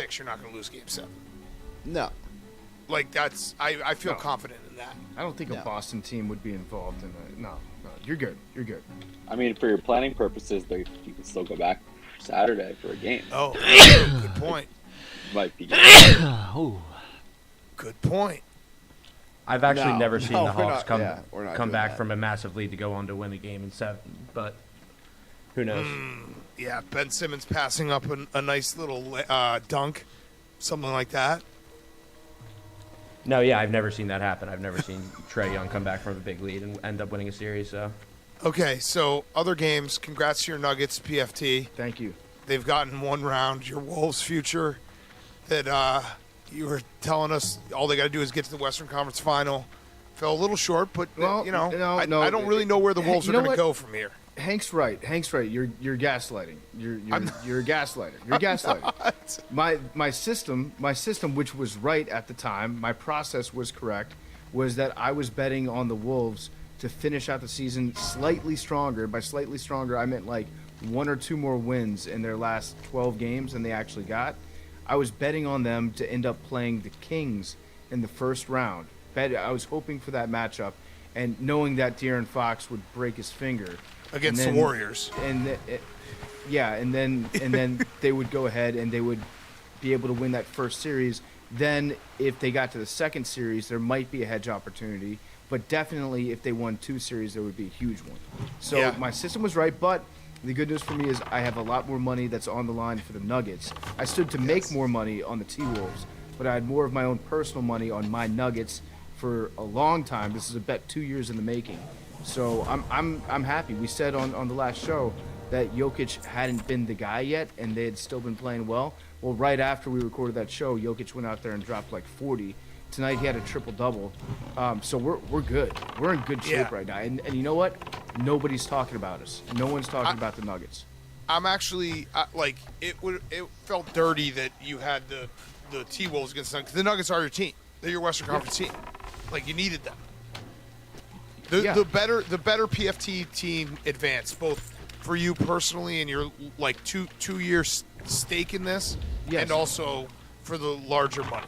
6, you're not going to lose Game 7. No. Like, I feel confident in that. I don't think a Boston team would be involved in that. No, you're good. You're good. I mean, for your planning purposes, you can still go back Saturday for a game. Oh, good point. Might be good. Good point. I've actually never seen the Hawks come back from a massive lead to go on to win the game in 7, but who knows? Yeah, Ben Simmons passing up a nice little dunk, something like that. No, yeah, I've never seen that happen. I've never seen Trae Young come back from a big lead and end up winning a series. So, okay, so other games. Congrats to your Nuggets, PFT. Thank you. They've gotten one round. Your Wolves' future that you were telling us all they got to do is get to the Western Conference Final. Fell a little short, but I don't really know where the Wolves are going to go from here. Hank's right. You're gaslighting. You're a gaslighter. You're gaslighting. My system, which was right at the time, my process was correct, was that I was betting on the Wolves to finish out the season slightly stronger. By slightly stronger, I meant like 1 or 2 more wins in their last 12 games than they actually got. I was betting on them to end up playing the Kings in the first round. I was hoping for that matchup, and knowing that De'Aaron Fox would break his finger against the Warriors, and then they would go ahead and they would be able to win that first series. Then, if they got to the second series, there might be a hedge opportunity, but definitely if they won 2 series, there would be a huge one. So my system was right, but the good news for me is I have a lot more money that's on the line for the Nuggets. I stood to make more money on the T-Wolves, but I had more of my own personal money on my Nuggets for a long time. This is a bet 2 years in the making. So I'm happy. We said on the last show that Jokic hadn't been the guy yet, and they had still been playing well. Well, right after we recorded that show, Jokic went out there and dropped like 40. Tonight he had a triple-double. So we're good. We're in good shape right now. And you know what? Nobody's talking about us. No one's talking about the Nuggets. I'm actually it felt dirty that you had the T-Wolves against the Nuggets. The Nuggets are your team. They're your Western Conference team. Like, you needed them. The better PFT team advanced, both for you personally and your like two year stake in this, and also for the larger money.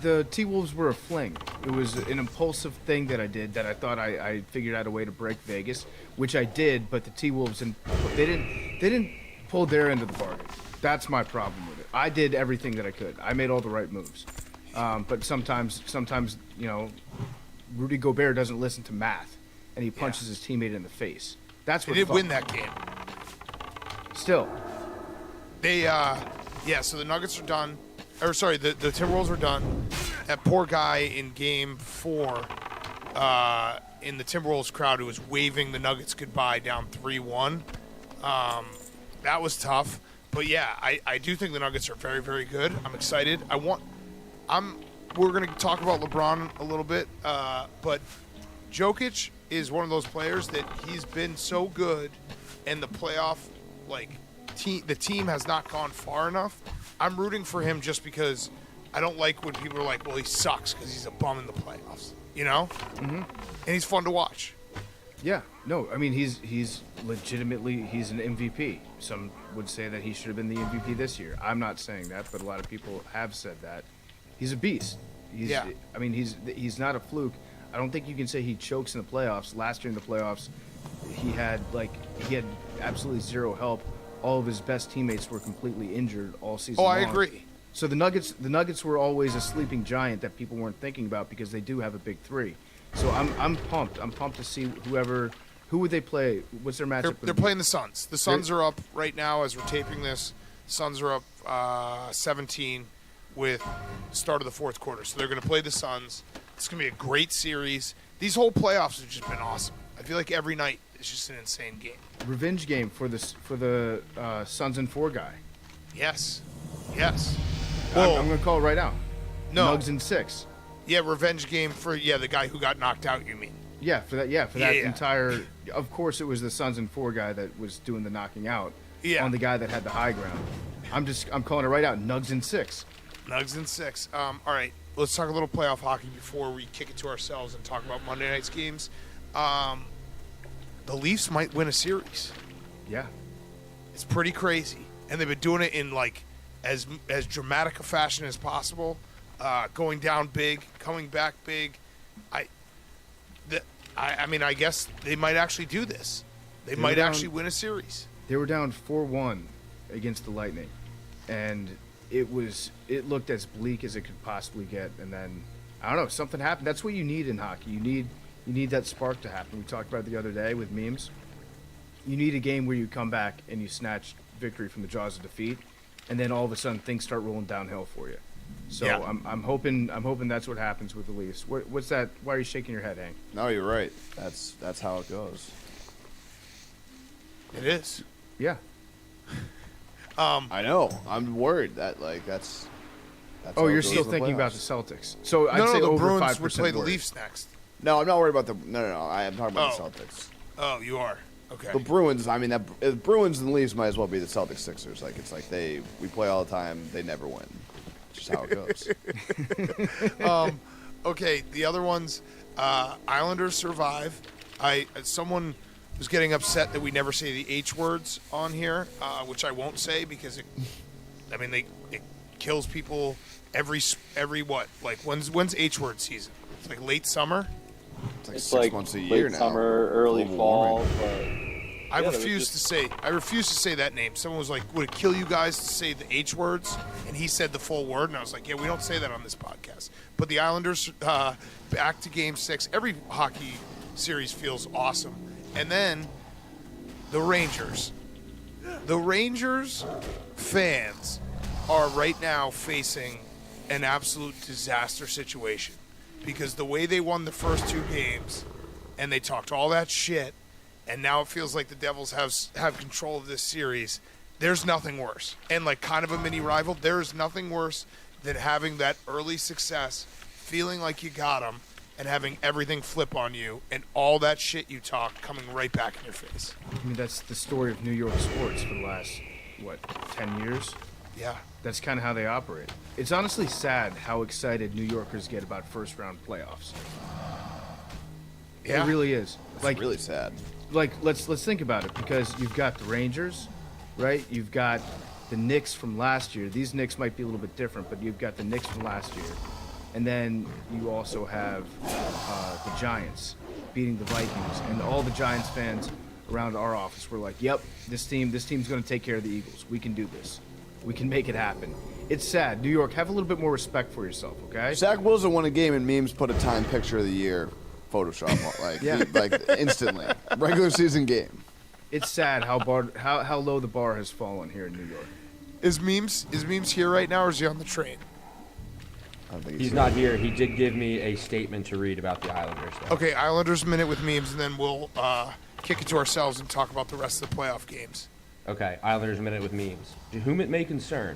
The T-Wolves were a fling. It was an impulsive thing that I did that I thought I figured out a way to break Vegas, which I did. But the T-Wolves they didn't pull their end of the bargain. That's my problem with it. I did everything that I could. I made all the right moves. But sometimes Rudy Gobert doesn't listen to math, and he punches his teammate in the face. That's what they did win that game. Still, they so the Nuggets are done. Or sorry, the Timberwolves are done. That poor guy in Game 4 in the Timberwolves crowd who was waving the Nuggets goodbye down 3-1. That was tough. But yeah, I do think the Nuggets are very, very good. I'm excited. We're going to talk about LeBron a little bit, but Jokic is one of those players that he's been so good, and the playoff, the team has not gone far enough. I'm rooting for him just because I don't like when people are like, well, he sucks because he's a bum in the playoffs, you know? Mm-hmm. And he's fun to watch. Yeah, no, I mean, he's legitimately, he's an MVP. Some would say that he should have been the MVP this year. I'm not saying that, but a lot of people have said that. He's a beast. I mean, he's not a fluke. I don't think you can say he chokes in the playoffs. Last year in the playoffs, he had absolutely zero help. All of his best teammates were completely injured all season long. I agree. So the Nuggets were always a sleeping giant that people weren't thinking about because they do have a big 3. So I'm pumped. I'm pumped to see who would they play? What's their matchup? They're playing the Suns. The Suns are up right now as we're taping this. Suns are up 17 with the start of the fourth quarter. So they're going to play the Suns. It's going to be a great series. These whole playoffs have just been awesome. I feel like every night is just an insane game. Revenge game for the Suns and 4 guy. Yes. Well, I'm going to call it right now. No. Nugs and 6. Yeah, revenge game for the guy who got knocked out, you mean? Yeah, for that entire. Of course, it was the Suns and 4 guy that was doing the knocking out. Yeah. On the guy that had the high ground. I'm calling it right out. Nugs and 6. Nugs and 6. All right, let's talk a little playoff hockey before we kick it to ourselves and talk about Monday night's games. The Leafs might win a series. Yeah. It's pretty crazy, and they've been doing it in as dramatic a fashion as possible, going down big, coming back big. I mean, I guess they might actually do this. They might actually win a series. They were down 4-1 against the Lightning, and it looked as bleak as it could possibly get. And then I don't know, something happened. That's what you need in hockey. You need that spark to happen. We talked about it the other day with memes. You need a game where you come back and you snatch victory from the jaws of defeat, and then all of a sudden things start rolling downhill for you. So yeah. I'm hoping that's what happens with the Leafs. What's that? Why are you shaking your head, Hank? No, you're right. That's how it goes. It is. Yeah. I know. I'm worried that that's oh, you're still thinking about the Celtics. So I'd say the over Bruins 5% would play the worried. Leafs next. No, I'm not worried about the. No. I'm talking about the Celtics. Oh, you are. Okay. The Bruins. I mean, the Bruins and the Leafs might as well be the Celtics Sixers. Like it's like we play all the time. They never win. It's just how it goes. Okay. The other ones, Islanders survive. Someone was getting upset that we never say the H words on here, which I won't say because it kills people every what? Like when's H word season? It's like late summer. It's like 6 months a year late now. Summer, early fall. I refuse to say that name. Someone was like, "Would it kill you guys to say the H words?" And he said the full word, and I was like, "Yeah, we don't say that on this podcast." But the Islanders back to Game 6. Every hockey series feels awesome, and then the Rangers. The Rangers fans are right now facing an absolute disaster situation because the way they won the first 2 games, and they talked all that shit. And now it feels like the Devils have control of this series. There's nothing worse. And like kind of a mini rival, there is nothing worse than having that early success, feeling like you got them, and having everything flip on you, and all that shit you talked coming right back in your face. I mean, that's the story of New York sports for the last, 10 years? Yeah. That's kind of how they operate. It's honestly sad how excited New Yorkers get about first-round playoffs. Yeah. It really is. It's really sad. Like let's think about it, because you've got the Rangers, right? You've got the Knicks from last year. These Knicks might be a little bit different, but you've got the Knicks from last year, and then you also have the Giants beating the Vikings, and all the Giants fans around our office were like, "Yep, this team's going to take care of the Eagles. We can do this. We can make it happen." It's sad. New York, have a little bit more respect for yourself, okay? Zach Wilson won a game, and memes put a time picture of the year. Photoshop, like instantly. Regular season game. It's sad how low the bar has fallen here in New York. Is memes here right now, or is he on the train? I don't think He's not here. He did give me a statement to read about the Islanders, though. Okay, Islanders Minute with memes, and then we'll kick it to ourselves and talk about the rest of the playoff games. Okay, Islanders Minute with memes. To whom it may concern,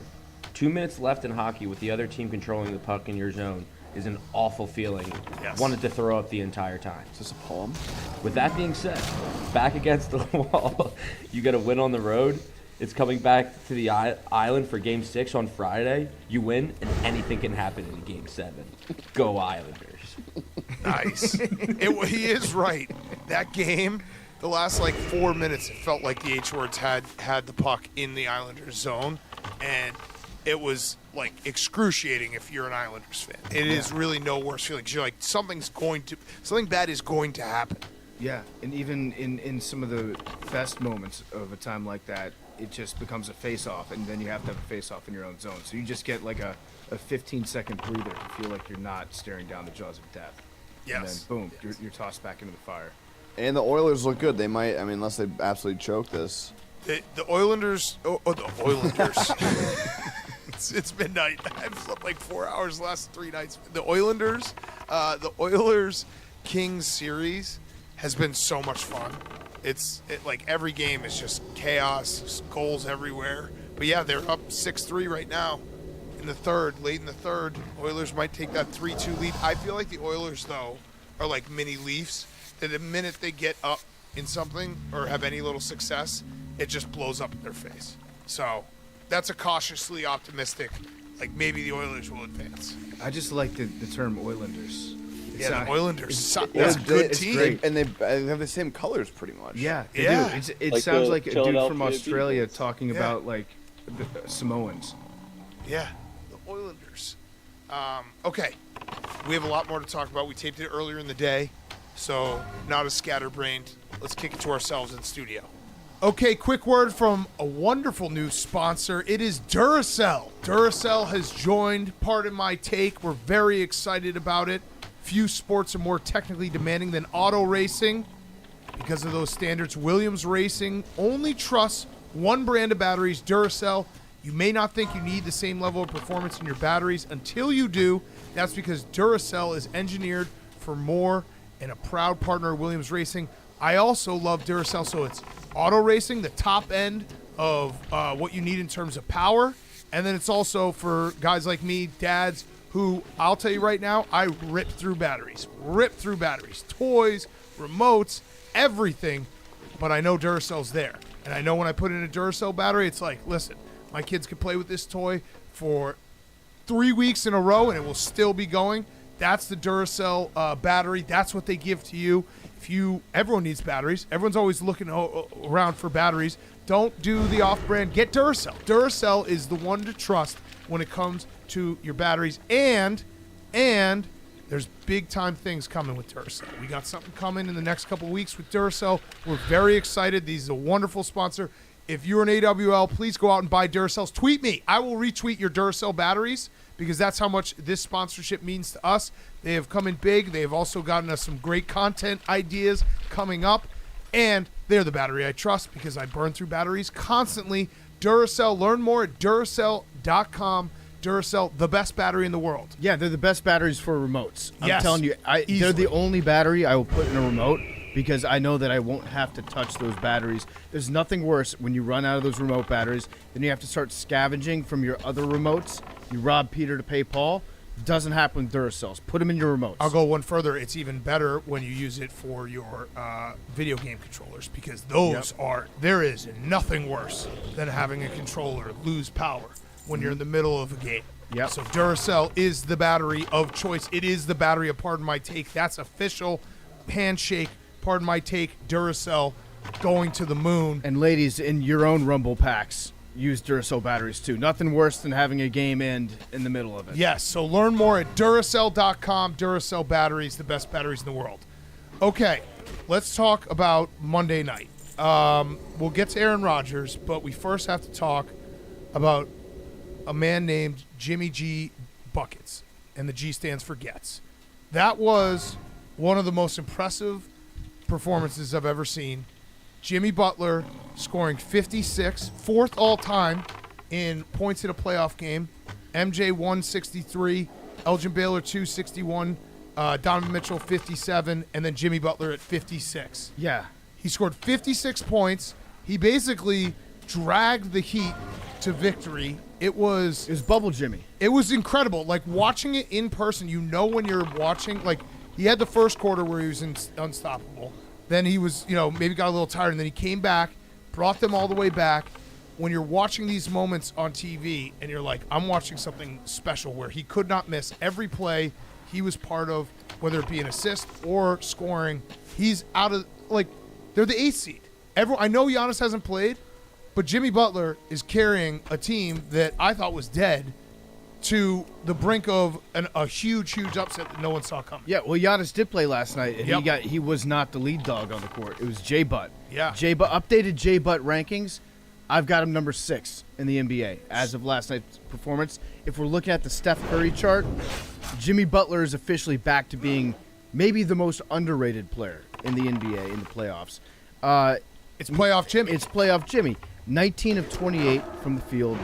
2 minutes left in hockey with the other team controlling the puck in your zone is an awful feeling. Yes. Wanted to throw up the entire time. Is this a poem? With that being said, back against the wall, you get a win on the road. It's coming back to the island for Game 6 on Friday. You win, and anything can happen in Game 7. Go Islanders. Nice. He is right. That game, the last 4 minutes, it felt like the H-words had the puck in the Islanders zone, and it was excruciating if you're an Islanders fan. It is really no worse feeling. You're like, something bad is going to happen. Yeah, and even in some of the best moments of a time like that, it just becomes a face-off, and then you have to have a face-off in your own zone. So you just get a 15-second breather to feel like you're not staring down the jaws of death. Yes. And then, boom, you're tossed back into the fire. And the Oilers look good. They might, unless they absolutely choke this. The Oilers. The Oilers. It's midnight. I've slept 4 hours the last 3 nights. The Oilers Kings series has been so much fun. Every game is just chaos, goals everywhere. But yeah, they're up 6-3 right now in the third. Late in the third, Oilers might take that 3-2 lead. I feel like the Oilers though are like mini Leafs. That the minute they get up in something or have any little success, it just blows up in their face. So that's a cautiously optimistic, maybe the Oilers will advance. I just like the term Oilanders. The Oilers. That's a good team. Great. And they have the same colors pretty much. Yeah, they do. It Like sounds the like a dude Philadelphia from Australia Eagles. talking about the Samoans. Yeah, the Oilers. Okay, we have a lot more to talk about. We taped it earlier in the day, so not as scatterbrained. Let's kick it to ourselves in studio. Okay, quick word from a wonderful new sponsor. It is Duracell. Duracell has joined Pardon My Take. We're very excited about it. Few sports are more technically demanding than auto racing. Because of those standards, Williams Racing only trusts one brand of batteries, Duracell. You may not think you need the same level of performance in your batteries until you do. That's because Duracell is engineered for more and a proud partner of Williams Racing. I also love Duracell, so it's auto racing, the top end of what you need in terms of power. And then it's also for guys like me, dads, who I'll tell you right now, I rip through batteries. Toys, remotes, everything. But I know Duracell's there. And I know when I put in a Duracell battery, it's like, listen, my kids can play with this toy for 3 weeks in a row and it will still be going. That's the Duracell battery. That's what they give to you. Everyone needs batteries. Everyone's always looking around for batteries. Don't do the off-brand. Get Duracell. Duracell is the one to trust when it comes to your batteries. And there's big-time things coming with Duracell. We got something coming in the next couple weeks with Duracell. We're very excited. This is a wonderful sponsor. If you're an AWL, please go out and buy Duracells. Tweet me. I will retweet your Duracell batteries because that's how much this sponsorship means to us. They have come in big. They have also gotten us some great content ideas coming up. And they're the battery I trust because I burn through batteries constantly. Duracell. Learn more at Duracell.com. Duracell, the best battery in the world. Yeah, they're the best batteries for remotes. I'm Yes, telling you, they're easily. the only battery I will put in a remote because I know that I won't have to touch those batteries. There's nothing worse when you run out of those remote batteries, then you have to start scavenging from your other remotes. You rob Peter to pay Paul. Doesn't happen with Duracells. Put them in your remotes. I'll go one further. It's even better when you use it for your video game controllers because those there is nothing worse than having a controller lose power when you're in the middle of a game. Yep. So Duracell is the battery of choice. It is the battery of Pardon My Take. That's official. Handshake, Pardon My Take, Duracell going to the moon. And ladies, in your own Rumble packs, use Duracell batteries too. Nothing worse than having a game end in the middle of it. Yes, so learn more at Duracell.com. Duracell batteries, the best batteries in the world. Okay, let's talk about Monday night. We'll get to Aaron Rodgers, but we first have to talk about a man named Jimmy G. Buckets, and the G stands for Gets. That was one of the most impressive performances I've ever seen. Jimmy Butler scoring 56, fourth all-time in points in a playoff game. MJ 163, Elgin Baylor 261, Donovan Mitchell 57, and then Jimmy Butler at 56. Yeah. He scored 56 points. He basically dragged the Heat to victory. It was Bubble Jimmy. It was incredible. Like, watching it in person, you know when you're watching, like, he had the first quarter where he was unstoppable. Then he was, maybe got a little tired, and then he came back, brought them all the way back. When you're watching these moments on TV, and you're like, I'm watching something special where he could not miss every play he was part of, whether it be an assist or scoring. He's out of, they're the 8th seed. I know Giannis hasn't played, but Jimmy Butler is carrying a team that I thought was dead to the brink of a huge upset that no one saw coming. Yeah, well, Giannis did play last night, and he was not the lead dog on the court. It was J Butt. Yeah. Updated J Butt rankings. I've got him number 6 in the NBA as of last night's performance. If we're looking at the Steph Curry chart, Jimmy Butler is officially back to being maybe the most underrated player in the NBA in the playoffs. It's playoff Jimmy. It's playoff Jimmy. 19 of 28 from the field.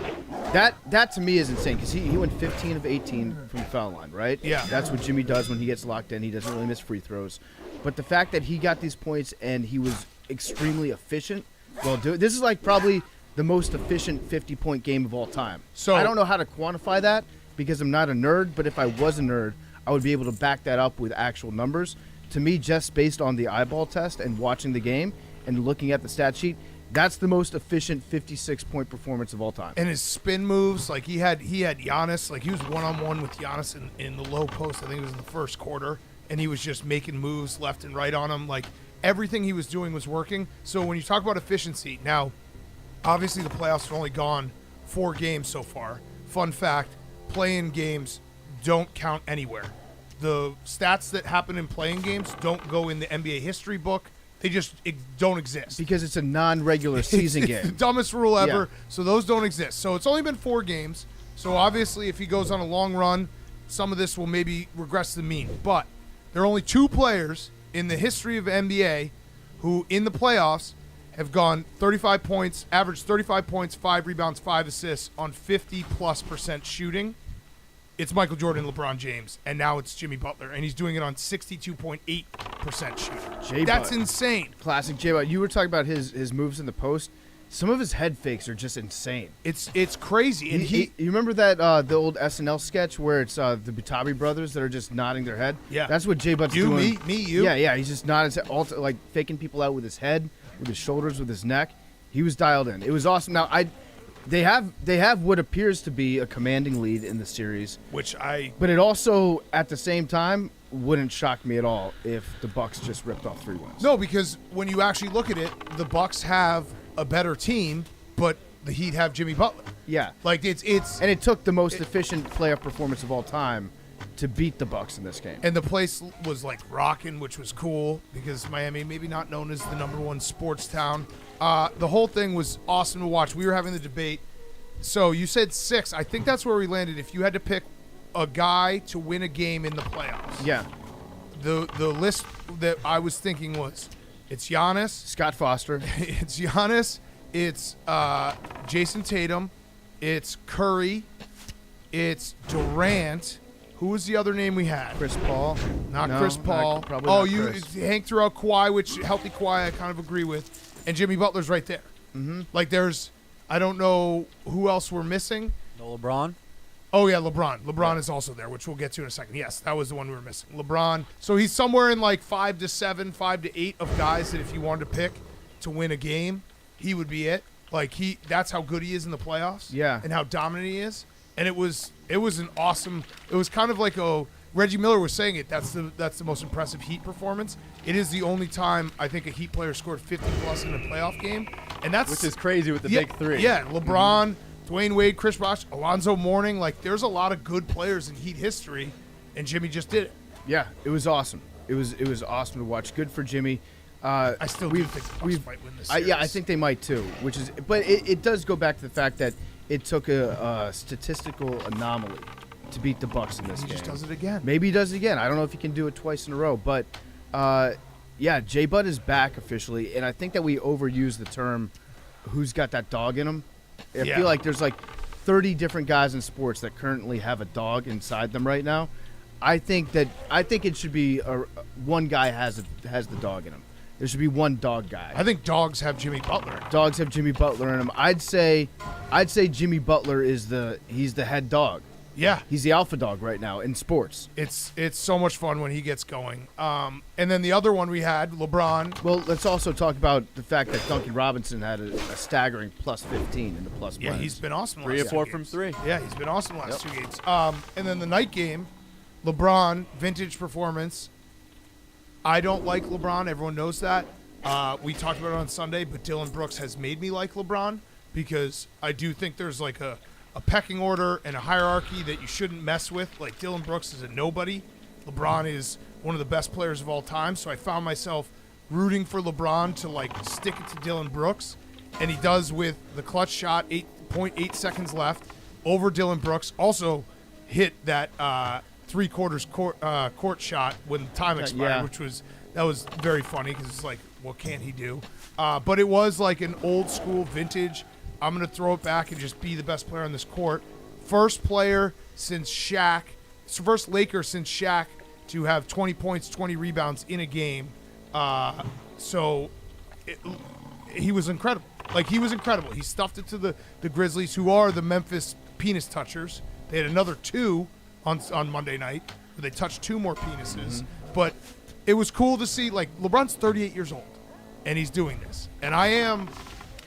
That to me is insane because he went 15 of 18 from the foul line, right? Yeah. That's what Jimmy does when he gets locked in. He doesn't really miss free throws. But the fact that he got these points and he was extremely efficient, this is like probably the most efficient 50-point game of all time. So I don't know how to quantify that because I'm not a nerd, but if I was a nerd, I would be able to back that up with actual numbers. To me, just based on the eyeball test and watching the game and looking at the stat sheet, that's the most efficient 56-point performance of all time. And his spin moves, like he had Giannis, like he was one-on-one with Giannis in the low post. I think it was in the first quarter, and he was just making moves left and right on him. Like everything he was doing was working. So when you talk about efficiency, now obviously the playoffs have only gone 4 games so far. fun fact, play-in games don't count anywhere. The stats that happen in playing games don't go in the NBA history book. They just don't exist. Because it's a non-regular season It's game. the dumbest rule ever, Yeah. so those don't exist. So it's only been 4 games. So obviously if he goes on a long run, some of this will maybe regress to the mean. But there are only 2 players in the history of NBA who, in the playoffs, have gone 35 points, averaged 35 points, 5 rebounds, 5 assists on 50+% shooting. It's Michael Jordan, LeBron James, and now it's Jimmy Butler, and he's doing it on 62.8% shooting. That's insane. Classic J-Bud. You were talking about his moves in the post. Some of his head fakes are just insane. It's crazy. And You remember that the old SNL sketch where it's the Butabi brothers that are just nodding their head? Yeah. That's what J-Bud's You, doing. me, you. Yeah. He's just nodding his head, like faking people out with his head, with his shoulders, with his neck. He was dialed in. It was awesome. Now they have what appears to be a commanding lead in the series, but it also at the same time wouldn't shock me at all if the Bucks just ripped off 3 wins. No, because when you actually look at it, the Bucks have a better team, but the Heat have Jimmy Butler. Yeah. Like it's And it took the most efficient playoff performance of all time to beat the Bucks in this game. and the place was like rocking, which was cool because Miami, maybe not known as the #1 sports town. The whole thing was awesome to watch. We were having the debate. So you said 6. I think that's where we landed. If you had to pick a guy to win a game in the playoffs, Yeah. the list that I was thinking was it's Giannis, Scott Foster. it's Giannis, it's Jason Tatum, it's Curry, it's Durant. Who was the other name we had? Chris Paul. Not No, Chris Paul. probably Oh, not you Chris. Hank threw out Kawhi, which healthy Kawhi I kind of agree with, and Jimmy Butler's right there. Mm-hmm. Like I don't know who else we're missing. No LeBron. Oh yeah, LeBron. LeBron is also there, which we'll get to in a second. Yes, that was the one we were missing. LeBron. So he's somewhere in like 5 to 7, 5 to 8 of guys that if you wanted to pick to win a game, he would be it. Like that's how good he is in the playoffs. Yeah. And how dominant he is. And it was an awesome. It was kind of like Reggie Miller was saying it. That's the most impressive Heat performance. It is the only time I think a Heat player scored 50+ in a playoff game, and that's Which is crazy with the big 3. Yeah, LeBron, Dwayne Wade, Chris Bosh, Alonzo Mourning. Like, there's a lot of good players in Heat history, and Jimmy just did it. Yeah, it was awesome. It was awesome to watch. Good for Jimmy. I still do think the Bucks might win this series. I think they might too. But it does go back to the fact that it took a statistical anomaly to beat the Bucks in this game. he just does it again. Maybe he does it again. I don't know if he can do it twice in a row, but yeah, J Bud is back officially, and I think that we overuse the term "who's got that dog in him." I Yeah. feel like there's like 30 different guys in sports that currently have a dog inside them right now. I think it should be one guy has the dog in him. There should be one dog guy. I think dogs have Jimmy Butler. Dogs have Jimmy Butler in him. I'd say Jimmy Butler he's the head dog. Yeah. He's the alpha dog right now in sports. It's so much fun when he gets going. And then the other one we had, LeBron. Well, let's also talk about the fact that Duncan Robinson had a staggering plus 15 in the plus Yeah, minus. he's been awesome. 3 or last 4 two from games. 3. Yeah, he's been awesome the last 2 games. And then the night game, LeBron, vintage performance. I don't like LeBron. Everyone knows that. We talked about it on Sunday, but Dylan Brooks has made me like LeBron because I do think there's like a pecking order and a hierarchy that you shouldn't mess with. Like Dylan Brooks is a nobody. LeBron is one of the best players of all time. So I found myself rooting for LeBron to like stick it to Dylan Brooks. And he does with the clutch shot, 8.8 seconds left over Dylan Brooks. Also hit that 3/4 court shot when time expired, Yeah. that was very funny because it's like, what can he do? But it was like an old school vintage. I'm going to throw it back and just be the best player on this court. First player since Shaq, first Laker since Shaq to have 20 points, 20 rebounds in a game. He was incredible. Like, he was incredible. He stuffed it to the Grizzlies, who are the Memphis penis touchers. They had another 2 on Monday night where they touched 2 more penises. But it was cool to see, like, LeBron's 38 years old, and he's doing this. And I am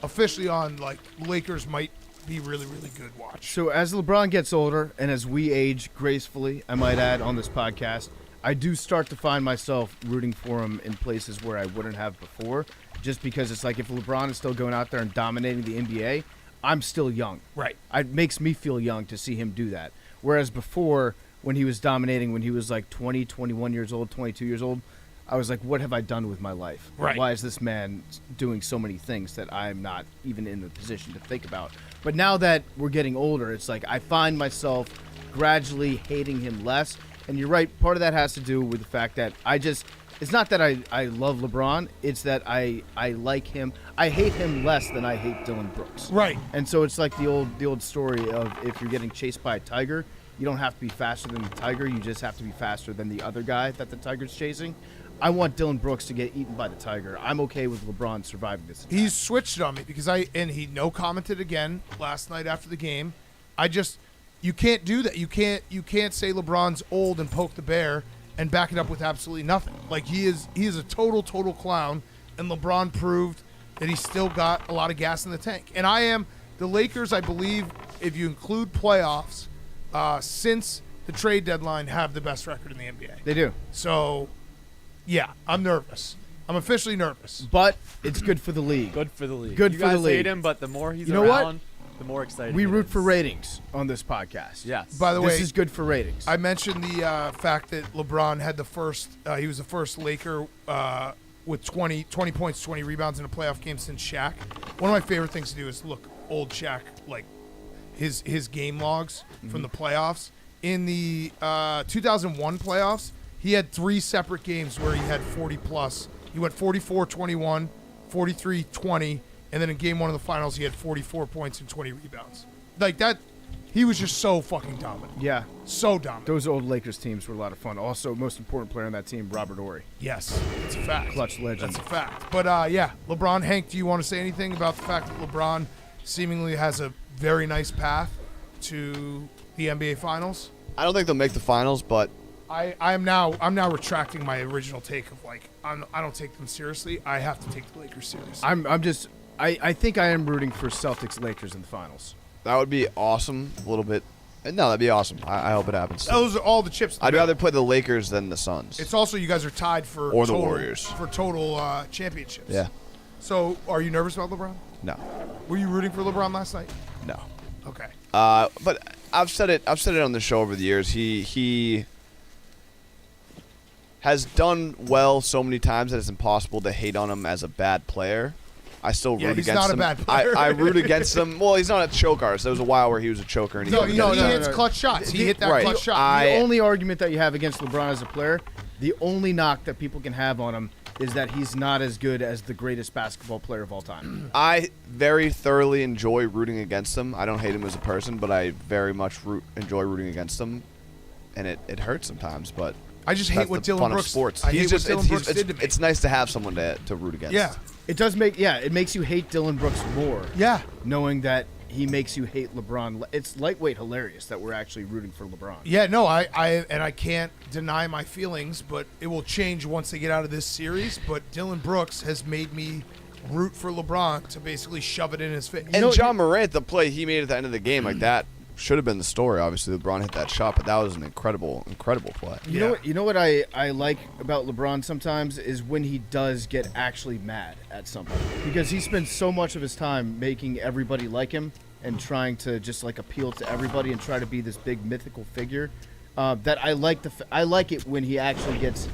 officially on, like, Lakers might be really, really good watch. So as LeBron gets older and as we age gracefully, I might add, on this podcast, I do start to find myself rooting for him in places where I wouldn't have before, just because it's like if LeBron is still going out there and dominating the NBA, I'm still young. Right. It makes me feel young to see him do that. Whereas before, when he was dominating, when he was like 20, 21 years old, 22 years old, I was like, what have I done with my life? Right. Why is this man doing so many things that I'm not even in the position to think about? But now that we're getting older, it's like I find myself gradually hating him less. And you're right, part of that has to do with the fact that it's not that I love LeBron, it's that I like him. I hate him less than I hate Dylan Brooks. Right. And so it's like the old story of if you're getting chased by a tiger, you don't have to be faster than the tiger, you just have to be faster than the other guy that the tiger's chasing. I want Dylan Brooks to get eaten by the tiger. I'm okay with LeBron surviving this attack. He's switched on me because he no commented again last night after the game. You can't do that. You can't say LeBron's old and poke the bear and back it up with absolutely nothing. Like he is a total clown, and LeBron proved that he's still got a lot of gas in the tank. And the Lakers, I believe, if you include playoffs, since the trade deadline, have the best record in the NBA. They do. So, yeah, I'm nervous. I'm officially nervous. But it's good for the league. Good for the league. Good you for the guys league. hate him, but the more he's You know what? around, the more exciting. We it root is. for ratings on this podcast. Yes. By the way, This is good for ratings. I mentioned the fact that LeBron had he was the first Laker with 20 points, 20 rebounds in a playoff game since Shaq. One of my favorite things to do is look old Shaq, like his game logs from the playoffs. In the 2001 playoffs, he had 3 separate games where he had 40-plus. He went 44-21, 43-20, and then in game 1 of the finals, he had 44 points and 20 rebounds. Like that, he was just so fucking dominant. Yeah. So dominant. Those old Lakers teams were a lot of fun. Also, most important player on that team, Robert Horry. Yes, it's a fact. Clutch legend. That's a fact. But, yeah, LeBron, Hank, do you want to say anything about the fact that LeBron seemingly has a very nice path to the NBA Finals? I don't think they'll make the finals, but I'm now retracting my original take of like I don't take them seriously. I have to take the Lakers seriously. I think I am rooting for Celtics Lakers in the finals. that would be awesome. A little bit. No, that'd be awesome. I hope it happens. Those are all the chips. I'd rather play the Lakers than the Suns. It's also you guys are tied for Or the total, Warriors. for total championships. Yeah. So are you nervous about LeBron? No. Were you rooting for LeBron last night? No. Okay. But I've said it on the show over the years. He has done well so many times that it's impossible to hate on him as a bad player. I still root he's against not him. a bad player. I root against him. Well, he's not a choker. So there was a while where he was a choker and he No, couldn't he get it. hits clutch shots. He hit that Right. clutch shot. The only argument that you have against LeBron as a player, the only knock that people can have on him is that he's not as good as the greatest basketball player of all time. I very thoroughly enjoy rooting against him. I don't hate him as a person, but I very much enjoy rooting against him, and it hurts sometimes. But I just hate that's what the Dylan fun of Brooks. sports. I hate what Dylan Brooks it's, did to me. it's nice to have someone to root against. Yeah. It does it makes you hate Dylan Brooks more. Yeah. Knowing that he makes you hate LeBron. It's lightweight hilarious that we're actually rooting for LeBron. Yeah, no, I can't deny my feelings, but it will change once they get out of this series. But Dylan Brooks has made me root for LeBron to basically shove it in his face. And John Morant, the play he made at the end of the game, like that should have been the story. Obviously, LeBron hit that shot, but that was an incredible play. You know what I like about LeBron sometimes is when he does get actually mad at something, because he spends so much of his time making everybody like him and trying to just like appeal to everybody and try to be this big mythical figure. That I like it when he actually gets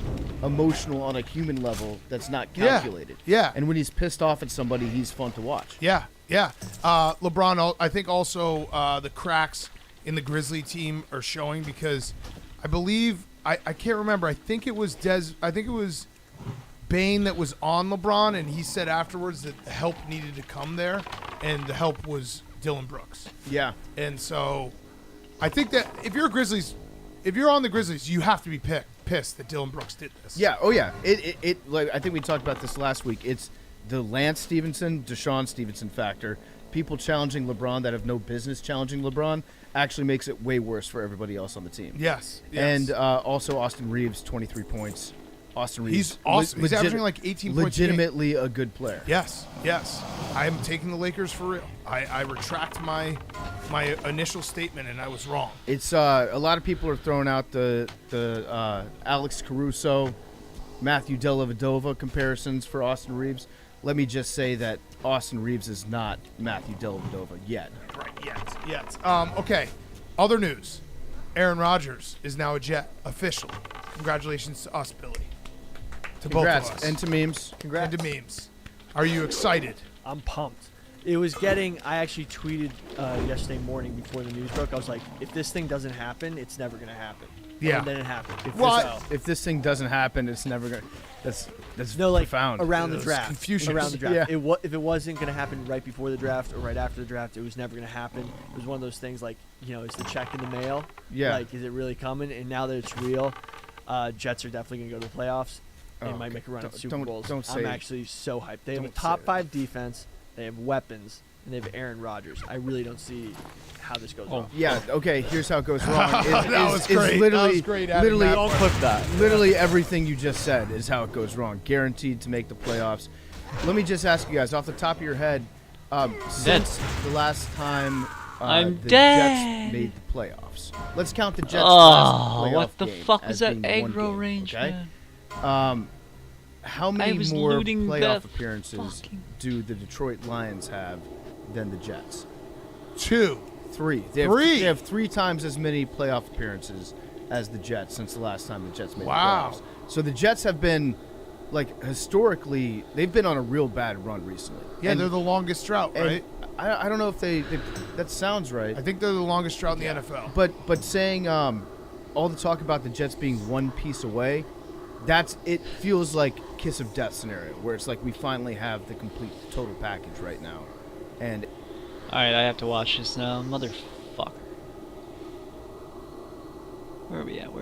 emotional on a human level that's not calculated. Yeah. And when he's pissed off at somebody, he's fun to watch. Yeah. LeBron, I think also the cracks in the Grizzly team are showing because I believe I can't remember. I think it was Bane that was on LeBron, and he said afterwards that the help needed to come there, and the help was Dylan Brooks. Yeah. And so I think that if you're on the Grizzlies, you have to be pissed that Dylan Brooks did this. Yeah. Oh yeah. It like I think we talked about this last week. It's the Lance Stevenson, Deshaun Stevenson factor. People challenging LeBron that have no business challenging LeBron actually makes it way worse for everybody else on the team. Yes. And also Austin Reeves, 23 points. Austin Reeves. He's awesome. He's averaging like 18 points a game. Legitimately a good player. Yes. I'm taking the Lakers for real. I retract my initial statement, and I was wrong. It's a lot of people are throwing out the Alex Caruso, Matthew Dellavedova comparisons for Austin Reeves. let me just say that Austin Reeves is not Matthew Dellavedova yet. Right, yes. Okay, other news. Aaron Rodgers is now a Jet, officially. Congratulations to us, Billy. To Congrats. both of us. And to memes. Congrats. And to memes. Are you excited? I'm pumped. It was getting. I actually tweeted yesterday morning before the news broke. I was like, if this thing doesn't happen, it's never gonna happen. Yeah. And then it happened. If this thing doesn't happen, it's never gonna. That's No, like profound. around the It's draft. Confucius. Around the draft. Yeah. If it wasn't gonna happen right before the draft or right after the draft, it was never gonna happen. It was one of those things like, is the check in the mail? Yeah. Like, is it really coming? And now that it's real, Jets are definitely gonna go to the playoffs and Oh, might make a run at don't- Super don't- Bowls. don't say I'm it. actually so hyped. They have a Don't say top that. 5 defense. They have weapons, and they have Aaron Rodgers. I really don't see how this goes wrong. Yeah. Okay. Here's how it goes wrong. That was great. That Literally, was great adding literally, that Don't clip that. literally everything you just said is how it goes wrong. Guaranteed to make the playoffs. Let me just ask you guys off the top of your head, since the last time I'm the dead. Jets made the playoffs. Let's count the Jets' last Oh, playoff what the game fuck as was that being one aggro game, range, okay? man? How many was more looting playoff the appearances fucking- do the Detroit Lions have than the Jets? 2. 3. They have 3 times as many playoff appearances as the Jets since the last time the Jets made Wow. the playoffs. So the Jets have been, like, historically, they've been on a real bad run recently. Yeah, And- they're the longest drought, and right? I don't know if they that sounds right. I think they're the longest drought in the NFL. But saying all the talk about the Jets being one piece away, it feels like kiss of death scenario where it's like we finally have the complete total package right now, and Alright, I have to watch this now. Motherfucker. Where are we at?